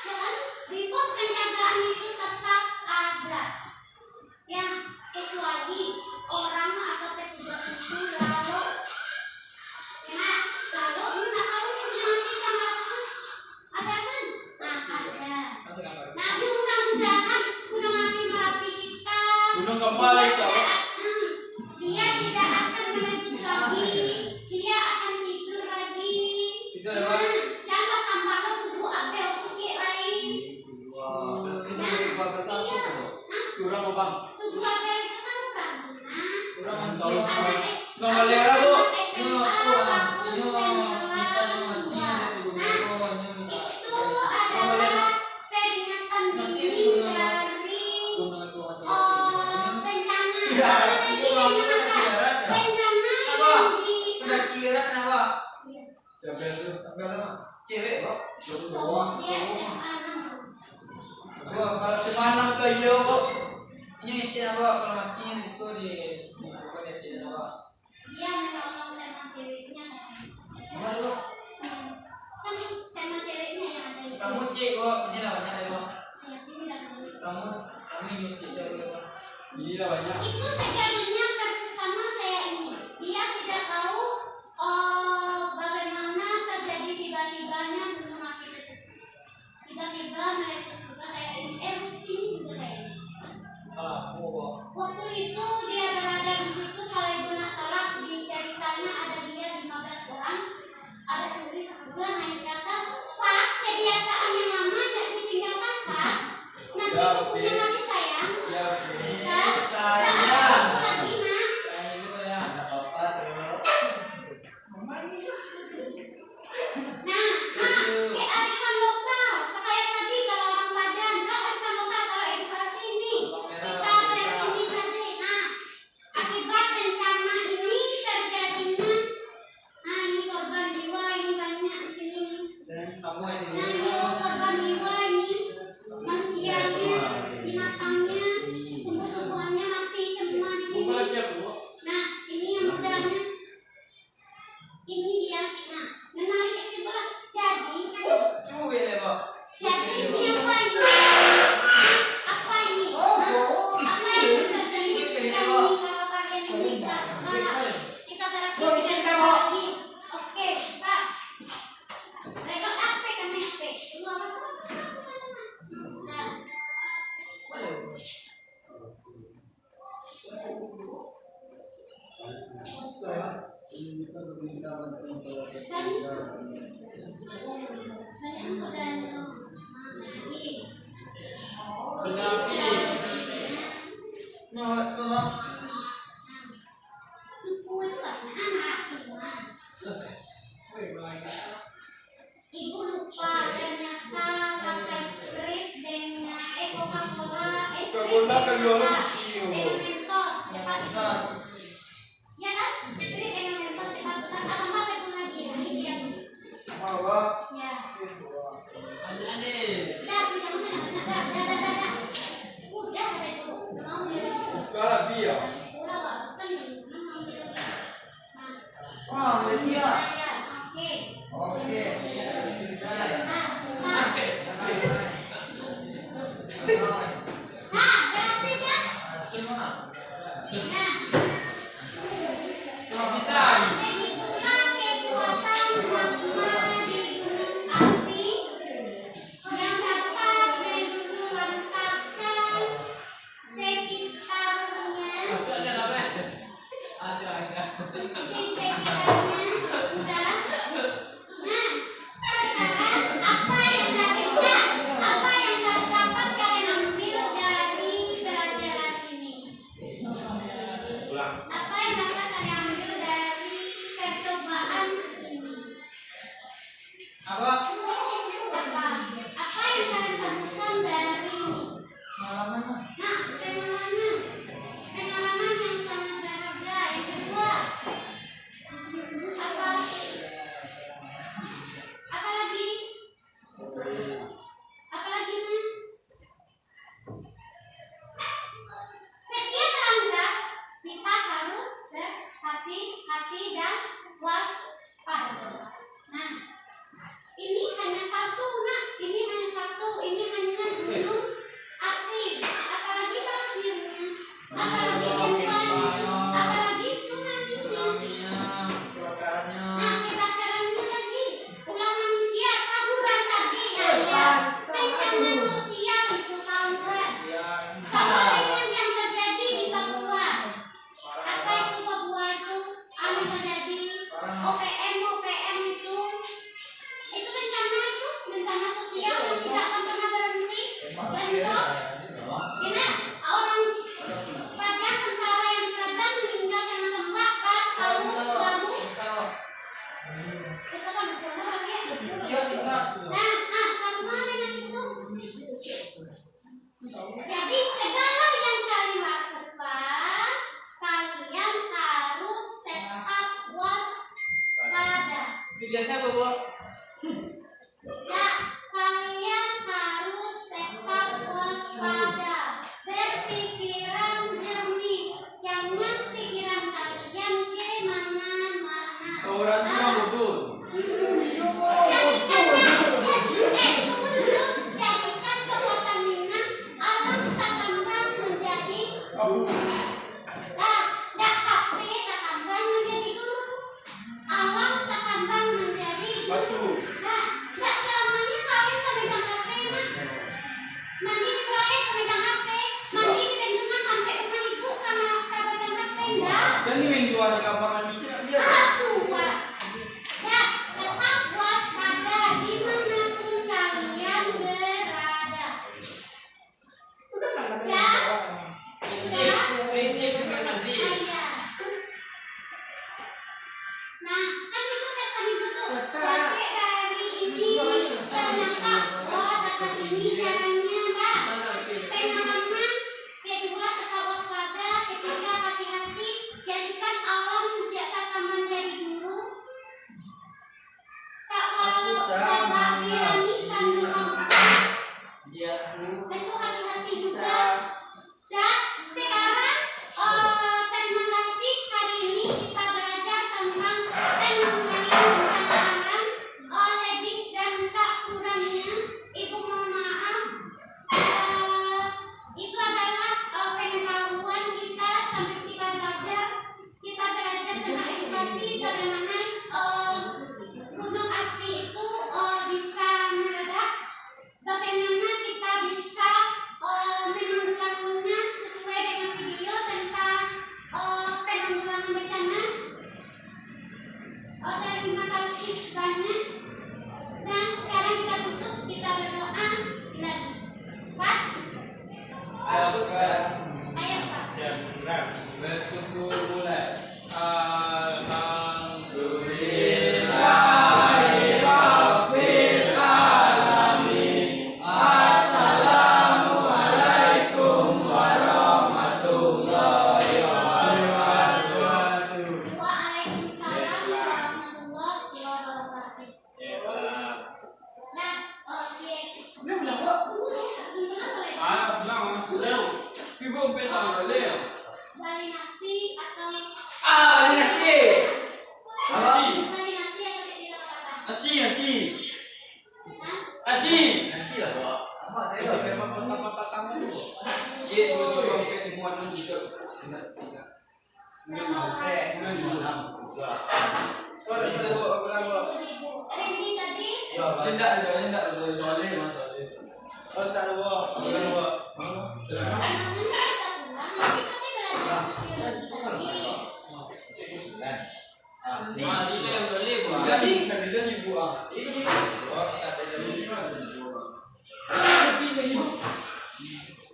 Jangan di pos penjagaan itu tetap ada. Ya, kecuali orang atau petugas itu lalu ini nak tahu nanti kamar ada kan? Nah, ada. Nah, mudah-mudahan Gunung Api Merapi kita Gunung kembali sama. dia tidak akan meletus lagi, dia akan tidur lagi. Tidur apa? Jangan tambah tubuh apa pusing lain. Kurang apa bang? Tubuh apa itu kan kurang. Kurang tahu sama. Nggak malera bu. Itu adalah peringatan dini dari bencana. Bencana yang di Cewek kok. dia SMA 6. Kalau semana ke iyo kok. Ini cina kok kalau matinya itu di bukan di cina kok. Dia menolong sama ceweknya. Mana kok? Kan sama ceweknya yang ada itu. Kamu cek kok ini namanya ada kok. Ya, ini tidak boleh. Kamu ini cewek kok. Gila banyak. Itu terjadinya persis sama kayak ini. Dia tidak tahu bagaimana terjadi tiba-tibanya gunung api tersebut. Tiba-tiba meletus juga kayak ini. Erupsi juga kayak ini. Waktu itu dia berada di situ, kalau ibu nak salah di ceritanya ada dia 15 orang. Ada tulis juga naik ke atas. Pak, kebiasaan yang lama jadi tinggalkan Pak. Nanti kukunya lagi sayang. Sayang. Kamu yang Nah, itu korban jiwa ini manusianya, binatangnya, tumbuh-tumbuhannya mati semua di sini. Nah, ini yang mudanya. Ini dia. Nah, menarik kesimpulan. Cuma beda Pak. Jadi ini apa ini? Apa ini? Apa yang terjadi kalau kalian menikah? Kita terakhir bisa lagi. Oke, Pak. Lewat apa kan SP? Lu apa? Nah. Ibu lupa ternyata pakai Sprite dengan Coca-Cola, Coca-Cola kan jualan di sini. dengan Mentos, cepat itu. Ya kan? Sprite dengan Mentos cepat itu. Atau apa itu lagi? Ini dia. Mau Pak. Ya. Aneh. Udah, udah. Udah kata itu. Mau ya. Kalau biar. Udah, Pak. Pesan. Mau ya. Nah. Wah, jadi ya. Saya. Oke. Oke. Nah, berhasil ya? Nah, Kalau bisa. begitulah kekuatan magma di gunung api yang dapat mengeluarkan sekitarnya Masuk ada apa? Ada. di sekitarnya. Udah. Nah, sekarang apa yang dapat kalian ambil dari pelajaran ini? Apa yang dapat kalian ambil dari percobaan ini? Apa? Apa yang kalian temukan dari ini? Pengalaman Pak. Nah, pengalaman yang sangat berharga. Yang kedua, apa lagi? Apa lagi nih? Setiap langkah kita harus berhati-hati dan waspada. Nah, ini hanya satu, nak. Ini hanya satu. Ini hanya gunung api. Apalagi banjirnya. Apalagi gempanya. Apalagi tsunami-nya. Tsunami-nya, kebakarannya. Nah, kebakarannya lagi. Ulah manusia tawuran tadi ya. Bencana sosial itu tawuran. Ya, Sama dengan yang terjadi di Papua. Apa itu Papua itu? Anu terjadi OPM itu bencana sosial yang tidak akan pernah berhenti. Bentrok. Ini orang pajak tentara yang kadang meninggal karena tembak pas kamu itu kan bukan lagi. Iya, Pak. Nah, sama dengan itu. Jadi segala yang kalian lakukan, kalian harus tetap waspada. Video siapa, Bu? Ya, kalian harus tetap waspada. Berpikiran jernih. Jangan pikiran kalian kemana-mana. Orang tua bodoh. Jadikan kekuatan Minang alam takambang menjadi takambang menjadi guru. Alam takambang menjadi Batu. Nah, nggak selamanya Tentu hati-hati juga. Dan sekarang terima kasih hari ini kita belajar tentang penanggulangan bencana alam. Lebih dan tak kurangnya Ibu mohon maaf. Itu adalah pengetahuan kita sambil kita belajar tentang edukasi bagaimana gunung api itu bisa meledak, bagaimana kita bisa menanggulanginya sesuai dengan video tentang penanggulangan bencana. Terima kasih banyak. Dan sekarang kita tutup, kita berdoa lagi. Pak, ayo Pak. Bersyukur mulai. Waalaikumsalam warahmatullahi wabarakatuh. Nah, oke. Ibu petang kali ya. Dari nasi atau Ah, ini nasi. Nasi. dari nasi atau tidak apa-apa. Nasi, nasi. Nah, Nasi. Nasi lah, Pak. Mak saya Ini Pak. memang pertama-tama dulu. Iya, dua pengen buatan juga. Oh, ada sudah Bu, aku bilang, Bu. Randy tadi Tidak ada soalnya, Mas. Oh, tak ada, Bu. Aku bilang, Bu. jangan kita pulang, nanti kita belajar sosiologi lagi. Nah, sini yang beli bu. Jadi bisa dilihat ibu ah.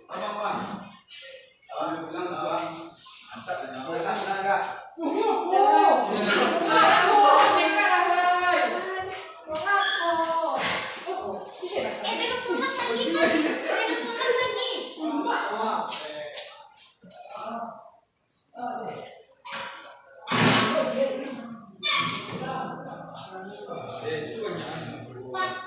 Apa, Pak? Aku bilang, Bu. Mantap, Boleh kasih enggak? Belum pulang lagi kan? Belum pulang lagi. Pak,